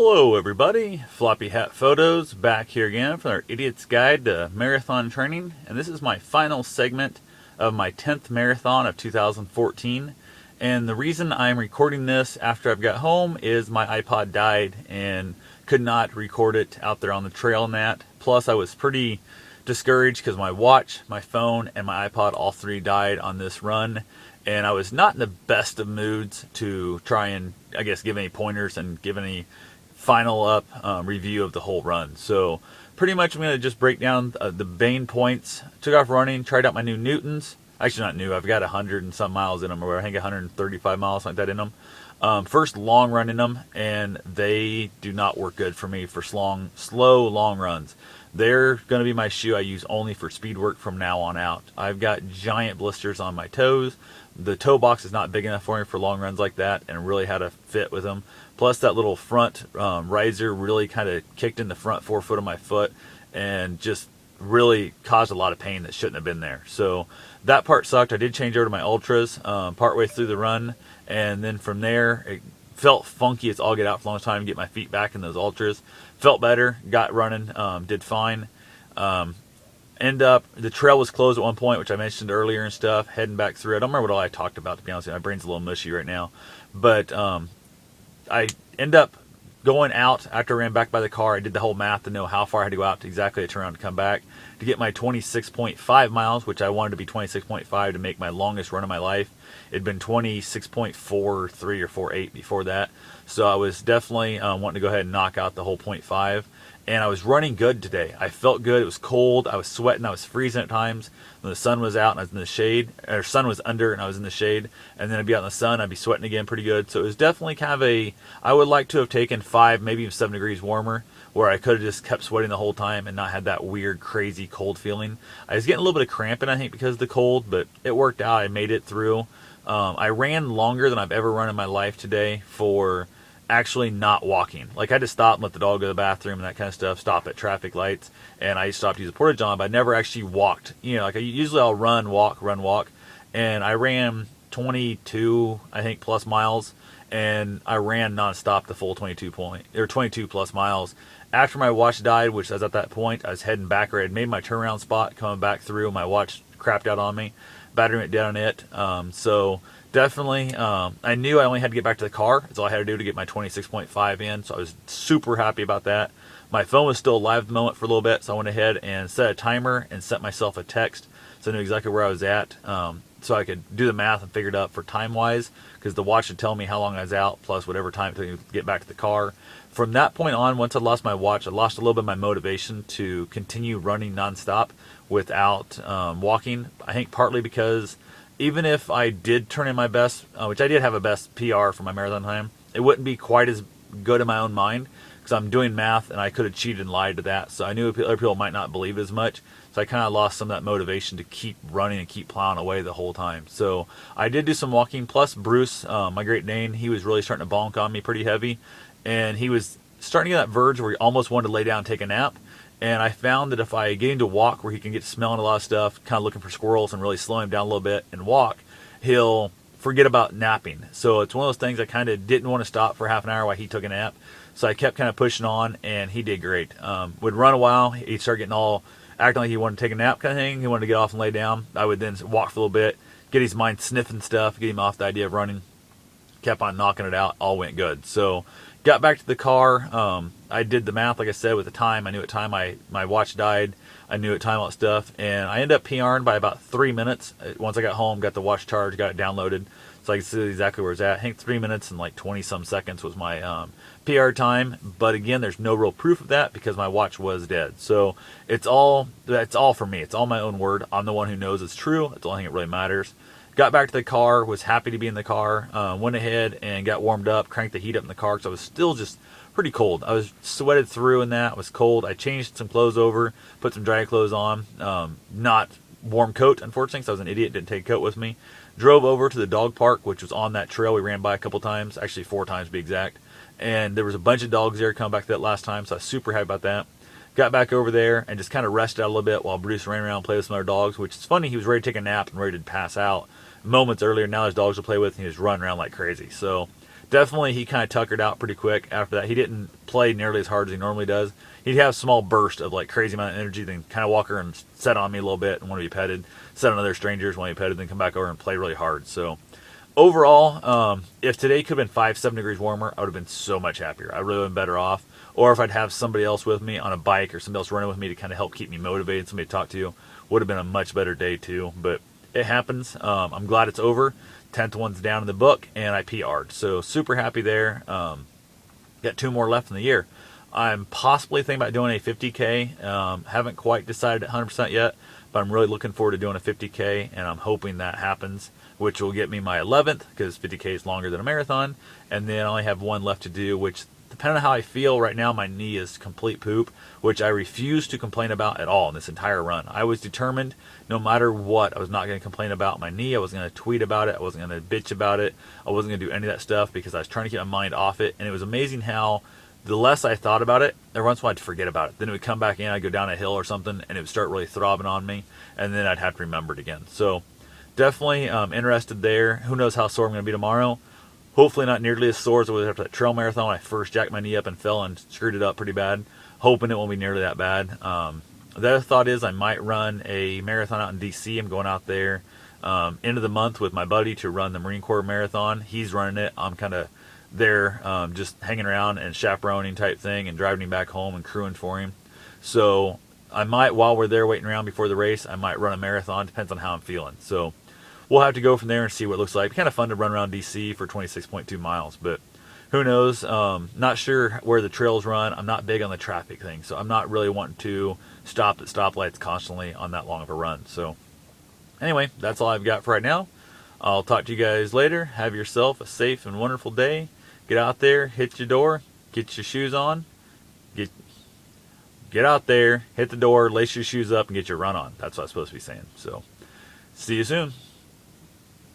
Hello everybody, Floppy Hat Photos back here again for our Idiot's Guide to Marathon Training, and this is my final segment of my 10th marathon of 2014. And the reason I'm recording this after I've got home is my iPod died and could not record it out there on the trail and that. Plus I was pretty discouraged because my watch, my phone, and my iPod all three died on this run. And I was not in the best of moods to try and, I guess, give any pointers and give any final up review of the whole run. So pretty much I'm going to just break down the main points. Took off running, tried out my new Newtons. Actually not new, I've got 100 and some miles in them, or I think 135 miles like that in them. First long run in them, and they do not work good for me for slow long runs. They're going to be my shoe I use only for speed work from now on out. I've got giant blisters on my toes. The toe box is not big enough for me for long runs like that, and really had to fit with them. Plus that little front riser really kind of kicked in the front forefoot of my foot and just really caused a lot of pain that shouldn't have been there. So that part sucked. I did change over to my Ultras partway through the run, and then from there it felt funky as all get out for a long time to get my feet back in those Ultras. Felt better, got running, did fine. The trail was closed at one point, which I mentioned earlier and stuff, heading back through. I don't remember what all I talked about, to be honest with you. My brain's a little mushy right now. But I end up going out after I ran back by the car. I did the whole math to know how far I had to go out to exactly turn around to come back to get my 26.5 miles, which I wanted to be 26.5 to make my longest run of my life. It'd been 26.43 or 48 before that. So I was definitely wanting to go ahead and knock out the whole 0.5. And I was running good today. I felt good. It was cold. I was sweating. I was freezing at times. When the sun was out and I was in the shade, or sun was under and I was in the shade, and then I'd be out in the sun, I'd be sweating again pretty good. So it was definitely kind of I would like to have taken 5, maybe even 7 degrees warmer, where I could have just kept sweating the whole time and not had that weird, crazy cold feeling. I was getting a little bit of cramping, I think, because of the cold, but it worked out. I made it through. I ran longer than I've ever run in my life today for actually not walking. Like, I had to stop and let the dog go to the bathroom and that kind of stuff, stop at traffic lights, and I stopped to use a porta john, but I never actually walked. Like usually I'll run, walk, and I ran 22, I think, plus miles, and I ran nonstop the full 22 plus miles. After my watch died, which I was at that point, I was heading back, or I had made my turnaround spot coming back through, my watch crapped out on me, battery went down on it, so definitely, I knew I only had to get back to the car. That's all I had to do to get my 26.5 in, so I was super happy about that. My phone was still alive at the moment for a little bit, so I went ahead and set a timer and sent myself a text so I knew exactly where I was at, so I could do the math and figure it out for time-wise, because the watch would tell me how long I was out, plus whatever time it took me to get back to the car. From that point on, once I lost my watch, I lost a little bit of my motivation to continue running nonstop without walking. I think partly because even if I did turn in my best, which I did have a best PR for my marathon time, it wouldn't be quite as good in my own mind because I'm doing math and I could have cheated and lied to that. So I knew other people might not believe it as much. So I kind of lost some of that motivation to keep running and keep plowing away the whole time. So I did do some walking. Plus Bruce, my Great Dane, he was really starting to bonk on me pretty heavy. And he was starting to get that verge where he almost wanted to lay down and take a nap. And I found that if I get him to walk where he can get smelling a lot of stuff, kind of looking for squirrels, and really slow him down a little bit and walk, he'll forget about napping. So it's one of those things I kind of didn't want to stop for half an hour while he took a nap. So I kept kind of pushing on, and he did great. Would run a while, he'd start getting all acting like he wanted to take a nap kind of thing. He wanted to get off and lay down. I would then walk for a little bit, get his mind sniffing stuff, get him off the idea of running. Kept on knocking it out. All went good. So got back to the car. I did the math, like I said, with the time. I knew what time my watch died. I knew what time all that stuff. And I ended up PRing by about 3 minutes. Once I got home, got the watch charged, got it downloaded. So I could see exactly where it's at. I think 3 minutes and like 20-some seconds was my PR time. But again, there's no real proof of that because my watch was dead. So that's all for me. It's all my own word. I'm the one who knows it's true. That's the only thing that really matters. Got back to the car, was happy to be in the car, went ahead and got warmed up, cranked the heat up in the car because I was still just pretty cold. I was sweated through in that. It was cold. I changed some clothes over, put some dry clothes on. Not warm coat, unfortunately, because I was an idiot, didn't take a coat with me. Drove over to the dog park, which was on that trail we ran by a couple times, actually 4 times to be exact. And there was a bunch of dogs there coming back to that last time, so I was super happy about that. Got back over there and just kind of rested out a little bit while Bruce ran around and played with some other dogs, which is funny. He was ready to take a nap and ready to pass out moments earlier. Now there's dogs to play with, and he was running around like crazy. So definitely he kind of tuckered out pretty quick after that. He didn't play nearly as hard as he normally does. He'd have small bursts of like crazy amount of energy, then kind of walk over and set on me a little bit and want to be petted, set on other strangers, want to be petted, then come back over and play really hard. So overall, if today could have been 5-7 degrees warmer, I would have been so much happier. I really would have been better off. Or if I'd have somebody else with me on a bike or somebody else running with me to kind of help keep me motivated, somebody to talk to, would have been a much better day too. But it happens. I'm glad it's over. 10th one's down in the book, and I PR'd. So super happy there. Got 2 more left in the year. I'm possibly thinking about doing a 50K. Haven't quite decided 100% yet, but I'm really looking forward to doing a 50K, and I'm hoping that happens, which will get me my 11th, because 50K is longer than a marathon. And then I only have one left to do, which, depending on how I feel right now, my knee is complete poop, which I refuse to complain about at all in this entire run. I was determined, no matter what, I was not going to complain about my knee. I wasn't going to tweet about it. I wasn't going to bitch about it. I wasn't going to do any of that stuff because I was trying to keep my mind off it. And it was amazing how the less I thought about it, every once in a while I'd forget about it. Then it would come back in, I'd go down a hill or something, and it would start really throbbing on me, and then I'd have to remember it again. So definitely interested there. Who knows how sore I'm going to be tomorrow. Hopefully not nearly as sore as I was after that trail marathon when I first jacked my knee up and fell and screwed it up pretty bad. Hoping it won't be nearly that bad. The other thought is I might run a marathon out in DC. I'm going out there end of the month with my buddy to run the Marine Corps Marathon. He's running it. I'm kind of there just hanging around and chaperoning type thing and driving him back home and crewing for him. So I might, while we're there waiting around before the race, I might run a marathon. Depends on how I'm feeling. So we'll have to go from there and see what it looks like. Kind of fun to run around DC for 26.2 miles, but who knows? Not sure where the trails run. I'm not big on the traffic thing, so I'm not really wanting to stop at stoplights constantly on that long of a run. So anyway, that's all I've got for right now. I'll talk to you guys later. Have yourself a safe and wonderful day. Get out there, hit your door, get your shoes on, get out there, hit the door, lace your shoes up, and get your run on. That's what I'm supposed to be saying. So see you soon.